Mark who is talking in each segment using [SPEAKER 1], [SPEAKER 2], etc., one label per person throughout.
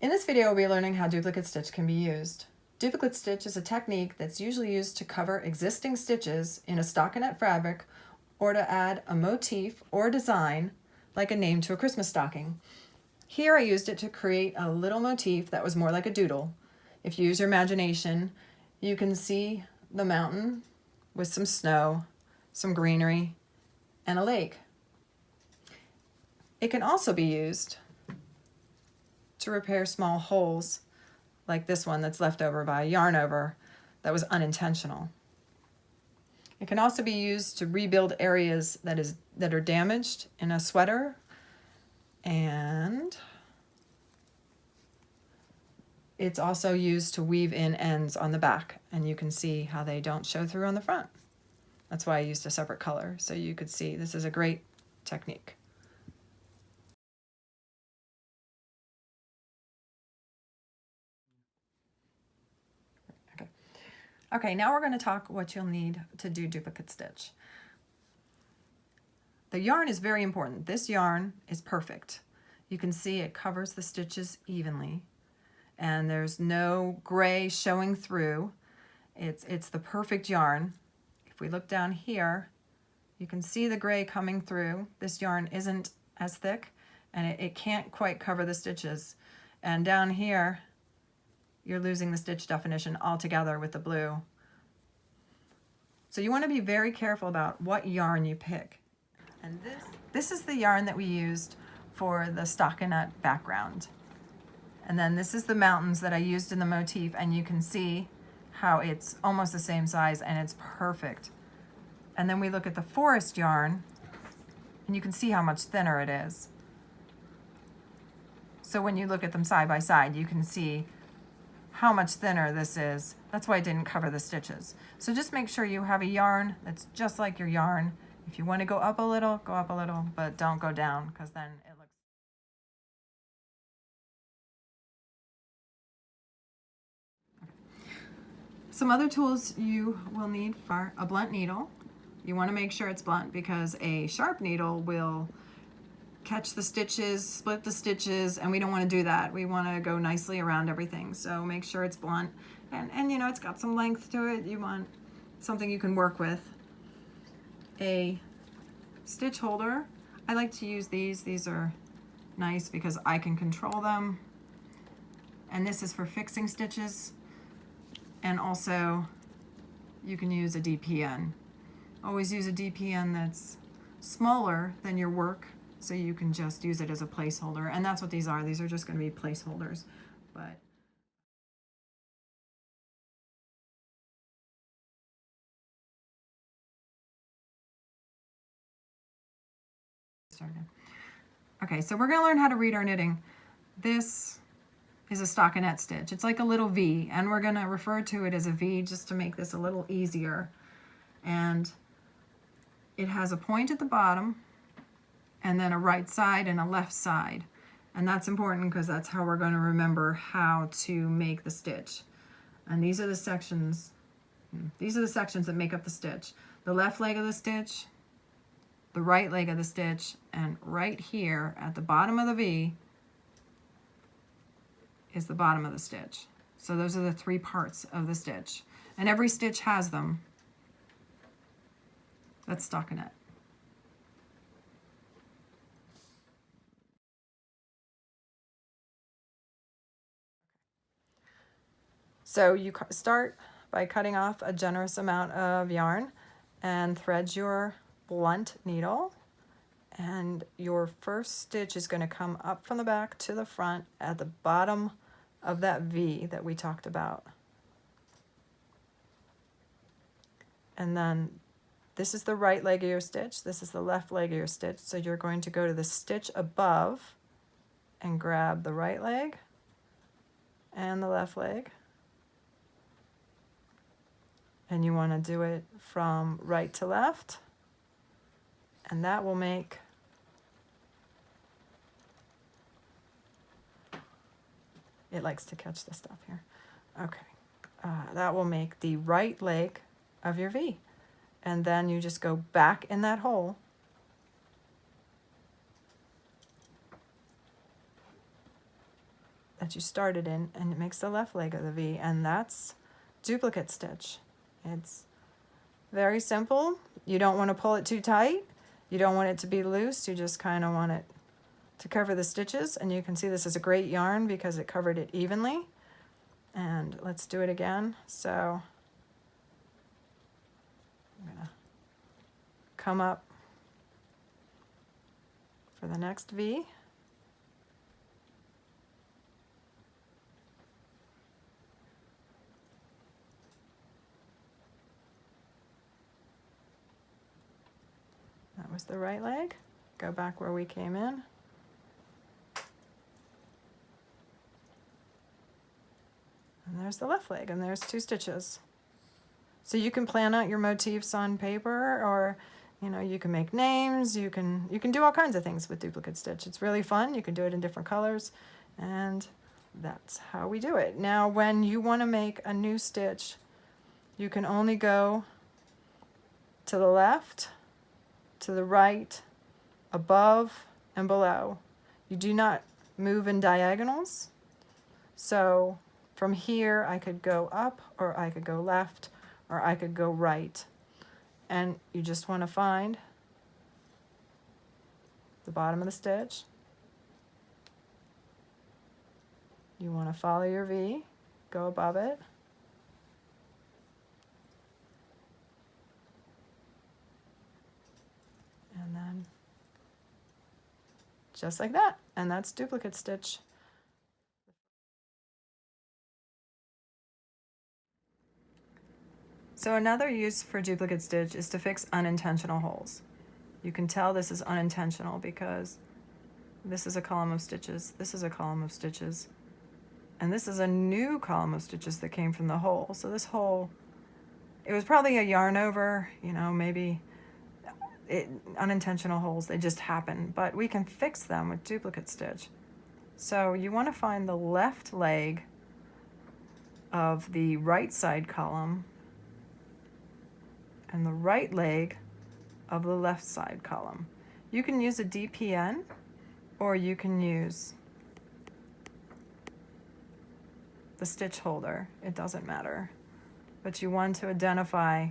[SPEAKER 1] In this video, we'll be learning how duplicate stitch can be used. Duplicate stitch is a technique that's usually used to cover existing stitches in a stockinette fabric or to add a motif or design, like a name to a Christmas stocking. Here I used it to create a little motif that was more like a doodle. If you use your imagination, you can see the mountain with some snow, some greenery, and a lake. It can also be used to repair small holes like this one that's left over by a yarn over that was unintentional. It can also be used to rebuild areas that are damaged in a sweater, and it's also used to weave in ends on the back, and you can see how they don't show through on the front. That's why I used a separate color, so you could see this is a great technique. Okay, now we're going to talk what you'll need to do duplicate stitch. The yarn is very important. This yarn is perfect. You can see it covers the stitches evenly, and there's no gray showing through. It's the perfect yarn. If we look down here, you can see the gray coming through. This yarn isn't as thick, and it can't quite cover the stitches. And down here, you're losing the stitch definition altogether with the blue. So you want to be very careful about what yarn you pick. And this is the yarn that we used for the stockinette background. And then this is the mountains that I used in the motif, and you can see how it's almost the same size and it's perfect. And then we look at the forest yarn, and you can see how much thinner it is. So when you look at them side by side, you can see how much thinner this is. That's why I didn't cover the stitches. So just make sure you have a yarn that's just like your yarn. If you want to go up a little, but don't go down, because then it looks... Some other tools you will need for a blunt needle. You want to make sure it's blunt because a sharp needle will catch the stitches, split the stitches, and we don't want to do that. We want to go nicely around everything. So make sure it's blunt, and you know, it's got some length to it. You want something you can work with. A stitch holder. I like to use these. These are nice because I can control them. And this is for fixing stitches. And also you can use a DPN. Always use a DPN that's smaller than your work, so you can just use it as a placeholder. And that's what these are. These are just going to be placeholders. But okay, so we're going to learn how to read our knitting. This is a stockinette stitch. It's like a little V, and we're going to refer to it as a V just to make this a little easier. And it has a point at the bottom, and then a right side and a left side. And that's important because that's how we're going to remember how to make the stitch. And these are the sections that make up the stitch. The left leg of the stitch, the right leg of the stitch, and right here at the bottom of the V is the bottom of the stitch. So those are the three parts of the stitch. And every stitch has them. That's stockinette. So you start by cutting off a generous amount of yarn and thread your blunt needle. And your first stitch is going to come up from the back to the front at the bottom of that V that we talked about. And then this is the right leg of your stitch. This is the left leg of your stitch. So you're going to go to the stitch above and grab the right leg and the left leg. And you want to do it from right to left. And that will make it likes to catch the stuff here. Okay. That will make the right leg of your V. And then you just go back in that hole that you started in, and it makes the left leg of the V, and that's duplicate stitch. It's very simple. You don't want to pull it too tight. You don't want it to be loose. You just kind of want it to cover the stitches, and you can see this is a great yarn because it covered it evenly. And let's do it again. So I'm gonna come up for the next V. That was the right leg. Go back where we came in. And there's the left leg, and there's 2 stitches. So you can plan out your motifs on paper, or you can make names, you can do all kinds of things with duplicate stitch. It's really fun. You can do it in different colors, and that's how we do it. Now when you want to make a new stitch, you can only go to the left, to the right, above, and below. You do not move in diagonals. So from here I could go up, or I could go left, or I could go right. And you just want to find the bottom of the stitch. You want to follow your V, go above it, and then just like that, and that's duplicate stitch. So another use for duplicate stitch is to fix unintentional holes. You can tell this is unintentional because this is a column of stitches, this is a column of stitches, and this is a new column of stitches that came from the hole. So this hole, it was probably a yarn over, maybe unintentional holes, they just happen, but we can fix them with duplicate stitch. So you want to find the left leg of the right side column and the right leg of the left side column. You can use a DPN, or you can use the stitch holder. It doesn't matter. But you want to identify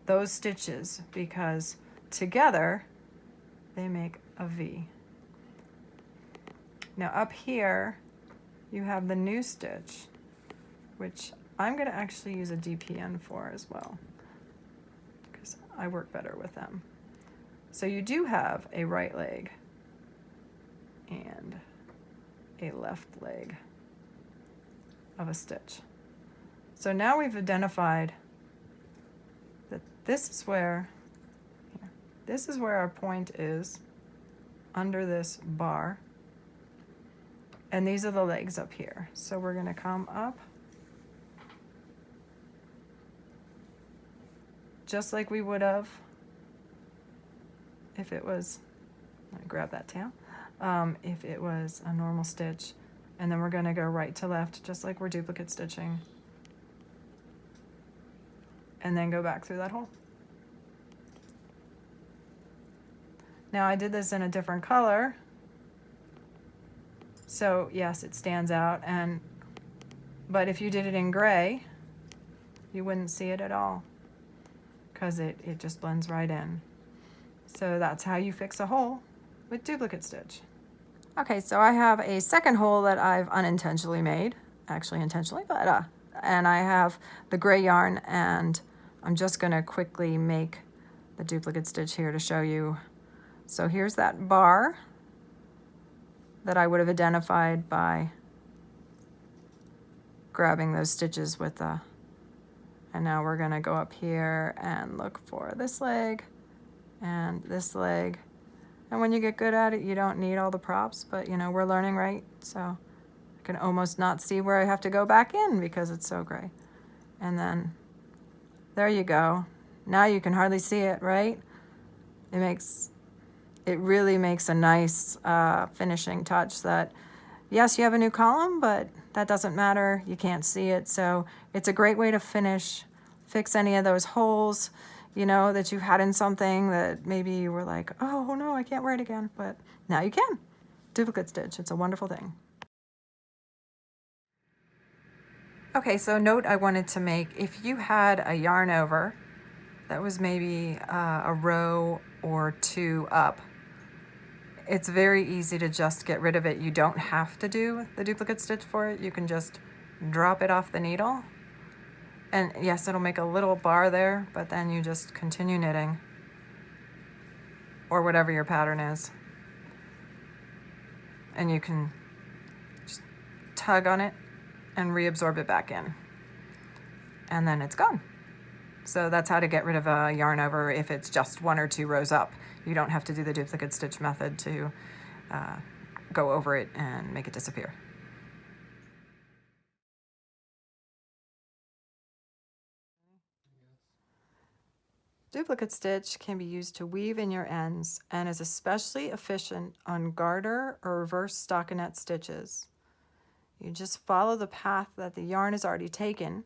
[SPEAKER 1] those stitches because together they make a V. Now up here you have the new stitch, which I'm going to actually use a DPN for as well, because I work better with them. So you do have a right leg and a left leg of a stitch. So now we've identified that this is where our point is under this bar, and these are the legs up here. So we're going to come up just like we would have if it was, let me grab that tail, if it was a normal stitch, and then we're going to go right to left just like we're duplicate stitching, and then go back through that hole. Now I did this in a different color, so yes, it stands out, but if you did it in gray, you wouldn't see it at all because it just blends right in. So that's how you fix a hole with duplicate stitch. Okay, so I have a second hole that I've unintentionally made, actually intentionally, but and I have the gray yarn, and I'm just going to quickly make the duplicate stitch here to show you. So here's that bar that I would have identified by grabbing those stitches with the, and now we're going to go up here and look for this leg and this leg. And when you get good at it, you don't need all the props, but we're learning, right? So I can almost not see where I have to go back in because it's so gray. And then there you go. Now you can hardly see it, right? It really makes a nice finishing touch that, yes, you have a new column, but that doesn't matter. You can't see it. So it's a great way to fix any of those holes, that you've had in something that maybe you were like, oh no, I can't wear it again. But now you can. Duplicate stitch. It's a wonderful thing. Okay, so a note I wanted to make, if you had a yarn over that was maybe a row or two up, it's very easy to just get rid of it. You don't have to do the duplicate stitch for it. You can just drop it off the needle. And yes, it'll make a little bar there, but then you just continue knitting, or whatever your pattern is. And you can just tug on it and reabsorb it back in. And then it's gone. So that's how to get rid of a yarn over if it's just one or two rows up. You don't have to do the duplicate stitch method to go over it and make it disappear. Duplicate stitch can be used to weave in your ends and is especially efficient on garter or reverse stockinette stitches. You just follow the path that the yarn is already taken,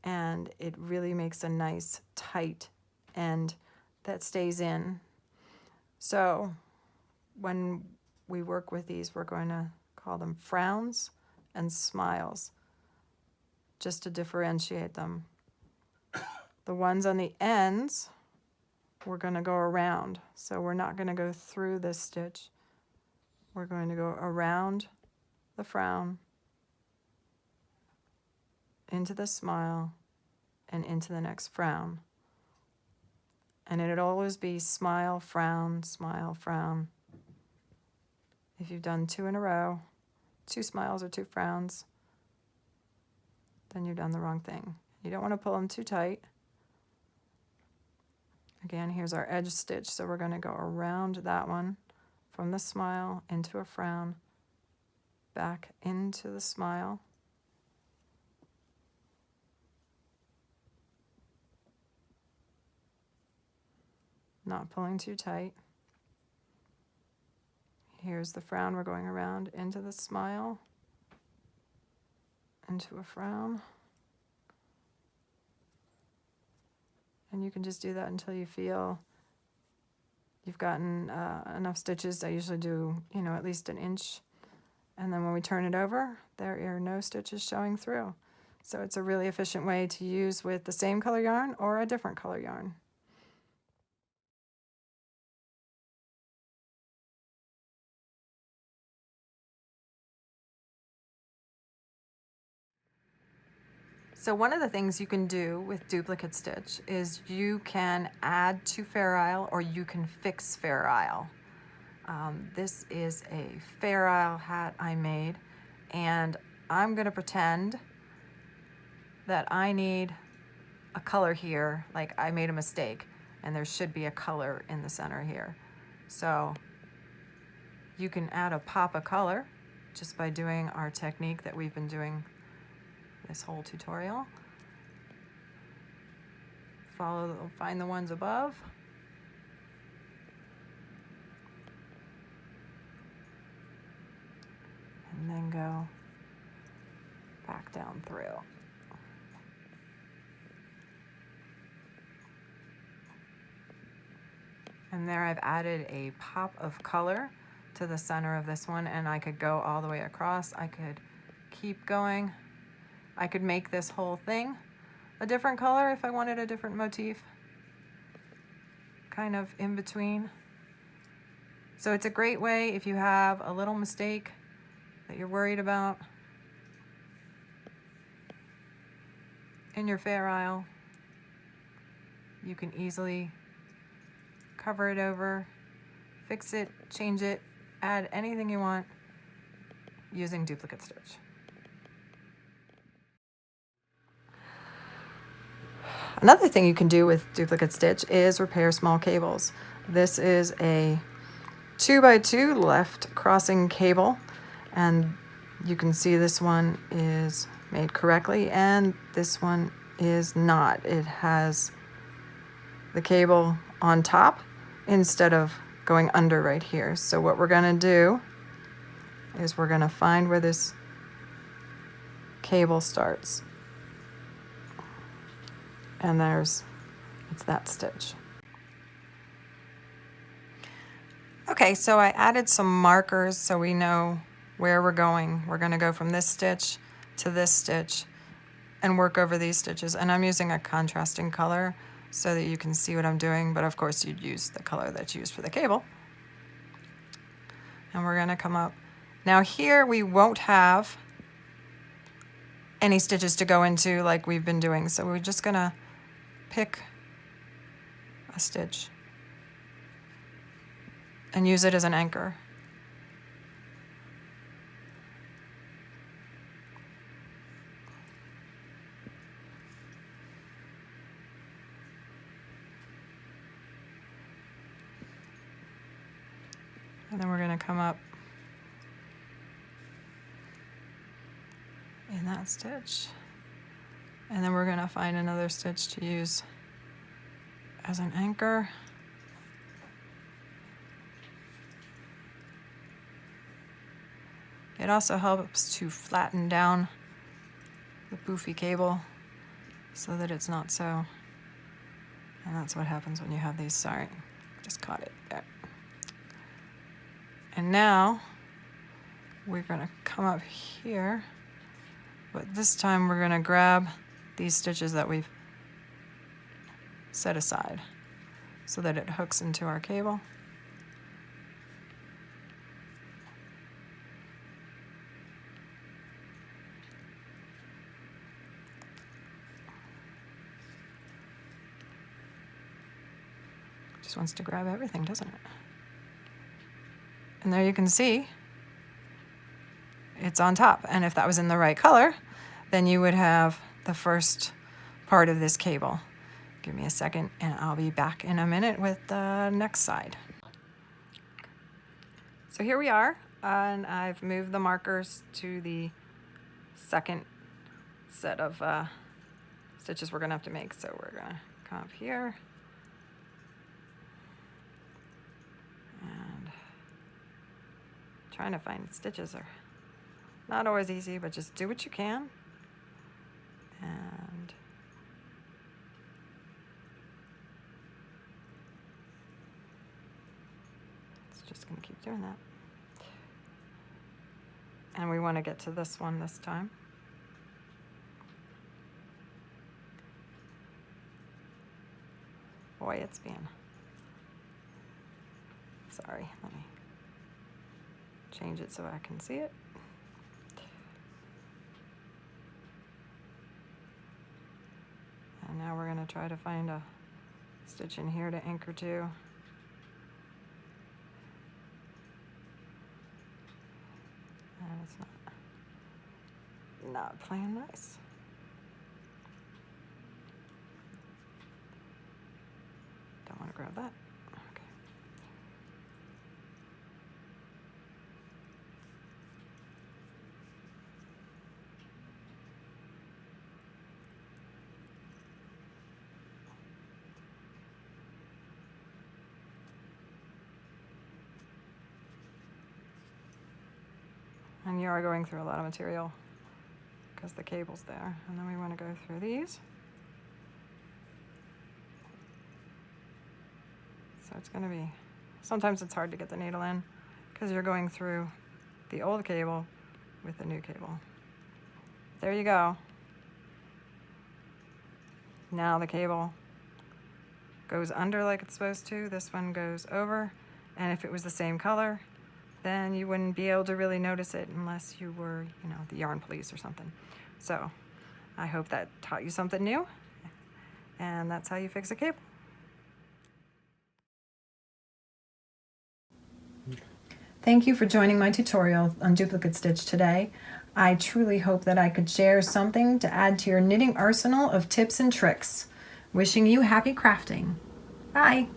[SPEAKER 1] and it really makes a nice tight end that stays in. So when we work with these, we're going to call them frowns and smiles, just to differentiate them. The ones on the ends, we're going to go around. So we're not going to go through this stitch. We're going to go around the frown, into the smile, and into the next frown. And it'll always be smile, frown, smile, frown. If you've done two in a row, two smiles or two frowns, then you've done the wrong thing. You don't want to pull them too tight. Again, here's our edge stitch, so we're going to go around that one from the smile into a frown, back into the smile, not pulling too tight. Here's the frown, we're going around into the smile, into a frown. And you can just do that until you feel you've gotten enough stitches. I usually do, at least an inch. And then when we turn it over, there are no stitches showing through. So it's a really efficient way to use with the same color yarn or a different color yarn. So one of the things you can do with duplicate stitch is you can add to Fair Isle or you can fix Fair Isle. This is a Fair Isle hat I made, and I'm going to pretend that I need a color here, like I made a mistake, and there should be a color in the center here. So you can add a pop of color just by doing our technique that we've been doing this whole tutorial. Find the ones above. And then go back down through. And there I've added a pop of color to the center of this one, and I could go all the way across. I could keep going. I could make this whole thing a different color if I wanted a different motif, kind of in between. So it's a great way if you have a little mistake that you're worried about in your Fair Isle. You can easily cover it over, fix it, change it, add anything you want using duplicate stitch. Another thing you can do with duplicate stitch is repair small cables. This is a 2x2 left crossing cable, and you can see this one is made correctly and this one is not. It has the cable on top instead of going under right here. So what we're going to do is we're going to find where this cable starts. And it's that stitch. Okay, so I added some markers so we know where we're going. We're going to go from this stitch to this stitch. and work over these stitches. And I'm using a contrasting color so that you can see what I'm doing, but of course you'd use the color that you used for the cable. And we're gonna come up. Now here we won't have any stitches to go into like we've been doing, so we're just gonna pick a stitch and use it as an anchor. And then we're going to come up in that stitch. And then we're going to find another stitch to use as an anchor. It also helps to flatten down the poofy cable so that it's not so, and that's what happens when you have these, sorry, just caught it there. And now we're gonna come up here, but this time we're gonna grab these stitches that we've set aside so that it hooks into our cable. Just wants to grab everything, doesn't it? And there you can see it's on top. And if that was in the right color, then you would have the first part of this cable. Give me a second and I'll be back in a minute with the next side. So here we are, and I've moved the markers to the second set of stitches we're gonna have to make. So we're gonna come up here. And trying to find stitches are not always easy, but just do what you can. And it's just going to keep doing that. And we want to get to this one this time. Boy, it's being... Sorry, let me change it so I can see it. And now we're going to try to find a stitch in here to anchor to. And it's not playing nice. Don't want to grab that. Okay. And you are going through a lot of material because the cable's there. And then we want to go through these. So it's going to be, sometimes it's hard to get the needle in because you're going through the old cable with the new cable. There you go. Now the cable goes under like it's supposed to. This one goes over. And if it was the same color, then you wouldn't be able to really notice it unless you were, you know, the yarn police or something. So I hope that taught you something new. And that's how you fix a cable. Thank you for joining my tutorial on duplicate stitch today. I truly hope that I could share something to add to your knitting arsenal of tips and tricks. Wishing you happy crafting. Bye.